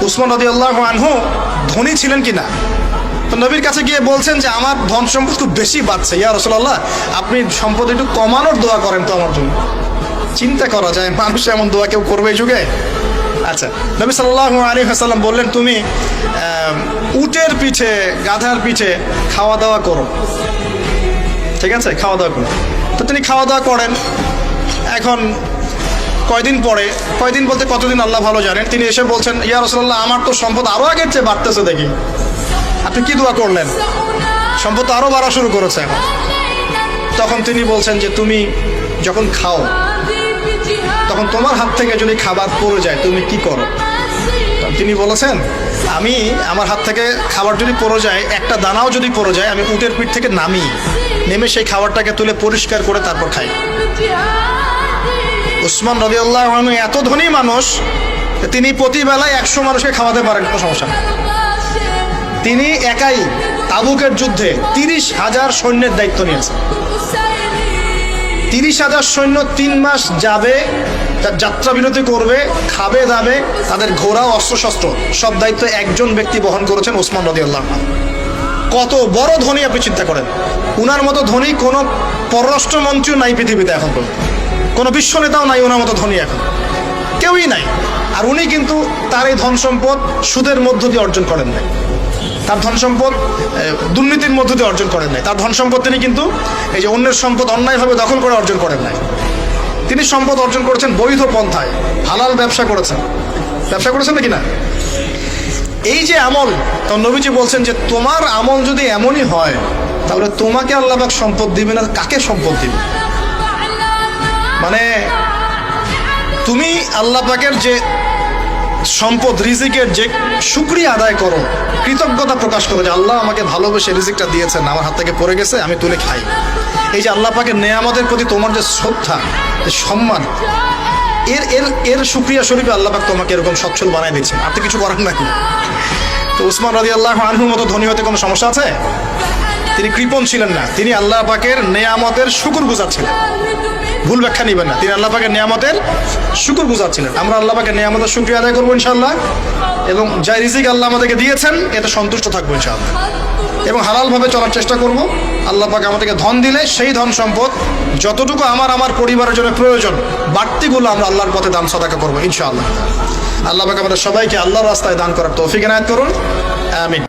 উসমান রাদিয়াল্লাহু আনহু ধনী ছিলেন কিনা? তো নবীর কাছে গিয়ে বলছেন যে আমার ধন সম্পদ খুব বেশি বাড়ছে, ইয়া রাসূলুল্লাহ আপনি সম্পদ একটু কমানোর দোয়া করেন তো আমার জন্য। চিন্তা করা যায় মানুষ এমন দোয়া কেউ করবে এই যুগে? আচ্ছা, নবী সাল্লাল্লাহু আলাইহি ওয়াসাল্লাম বললেন তুমি উটের পিঠে গাধার পিঠে খাওয়া দাওয়া করো, ঠিক আছে, খাওয়া দাওয়া করো। তো তিনি খাওয়া দাওয়া করেন। এখন কয়দিন বলতে কতদিন আল্লাহ ভালো জানেন, তিনি এসে বলছেন ইয়া রাসূলুল্লাহ আমার তো সম্পদ আরো আগের চেয়ে বাড়তেছে দেখি, আপনি কি দোয়া করলেন? সম্পদ তো আরো বাড়া শুরু করেছে এখন। তখন তিনি বলছেন যে তুমি যখন খাও তখন তোমার হাত থেকে যদি খাবার পড়ে যায় তুমি কি করো? তিনি বলেছেন আমি আমার হাত থেকে খাবার যদি পড়ে যায়, একটা দানাও যদি পড়ে যায়, আমি উটের পিঠ থেকে নেমে সেই খাবারটাকে তুলে পরিষ্কার করে তারপর খাই। উসমান রাদিয়াল্লাহু আনহু এত ধনী মানুষ, তিনি প্রতিবেলায় 100 মানুষকে খাওয়াতে পারেন, কোনো সমস্যা নেই। তিনি একাই তাবুকের যুদ্ধে 30,000 সৈন্যের দায়িত্ব নিয়েছেন। 30,000 সৈন্য 3 মাস যাবে, যাত্রা বিরতি করবে, খাবে দাবে, তাদের ঘোড়া অস্ত্রশস্ত্র সব দায়িত্ব একজন ব্যক্তি বহন করেছেন, উসমান রাদিয়াল্লাহু আনহু। কত বড় ধনী আপনি চিন্তা করেন। উনার মতো ধনী কোনো পররাষ্ট্রমন্ত্রীও নাই পৃথিবীতে এখন পর্যন্ত, কোনো বিশ্ব নেতাও নাই ওনার মতো ধনী, এখন কেউই নাই। আর উনি কিন্তু তার এই ধন সম্পদ সুদের মধ্য দিয়ে অর্জন করেন নাই, তার ধন সম্পদ দুর্নীতির মধ্য দিয়ে অর্জন করেন নাই। তার ধন সম্পদ তিনি কিন্তু এই যে অন্যের সম্পদ অন্যায়ভাবে দখল করে অর্জন করেন নাই। তিনি সম্পদ অর্জন করেছেন বৈধ পন্থায়, হালাল ব্যবসা করেছেন নাকি না? এই যে আমল, তো নবীজি বলছেন যে তোমার আমল যদি এমনই হয় তাহলে তোমাকে আল্লাহ পাক সম্পদ দিবে না, কাকে সম্পদ দিবে? মানে তুমি আল্লাহ পাকের যে সম্পদ রিজিকের যে শুকরিয়া আদায় করো, কৃতজ্ঞতা প্রকাশ করো যে আল্লাহ আমাকে ভালোবেসে রিজিকটা দিয়েছেন, আমার হাত থেকে পড়ে গেছে আমি তুলে খাই। এই যে আল্লাহ পাকের নেয়ামতের প্রতি তোমার যে শ্রদ্ধা, যে সম্মান, এর শুকরিয়া স্বরূপে আল্লাহ পাক তোমাকে এরকম সচ্ছল বানায় দিচ্ছেন, আপনি কিছু করেন নাকি? তো উসমান রাদিয়াল্লাহু আনহুর মতো ধনী হতে কোনো সমস্যা আছে? তিনি কৃপণ ছিলেন না, তিনি আল্লাহ পাকের নেয়ামতের শুকরগুজার ছিলেন। ভুল ব্যাখ্যা নিবেন না, তিনি আল্লাহ পাকের নেয়ামতের শুকরগুজার ছিলেন। আমরা আল্লাহ পাকের নেয়ামতের শুকরিয়া আদায় করবো ইনশাআল্লাহ, এবং যা রিজিক আল্লাহ আমাদেরকে দিয়েছেন এতে সন্তুষ্ট থাকবো ইনশাআল্লাহ, এবং হালালভাবে চলার চেষ্টা করব। আল্লাহ পাক আমাদেরকে ধন দিলে সেই ধন সম্পদ যতটুকু আমার পরিবারের জন্য প্রয়োজন, বাড়তিগুলো আমরা আল্লাহর পথে দান সাদাকা করবো ইনশাআল্লাহ। আল্লাহ পাক আমাদের সবাইকে আল্লাহর রাস্তায় দান করার তৌফিক এনায়েত করুন, আমিন।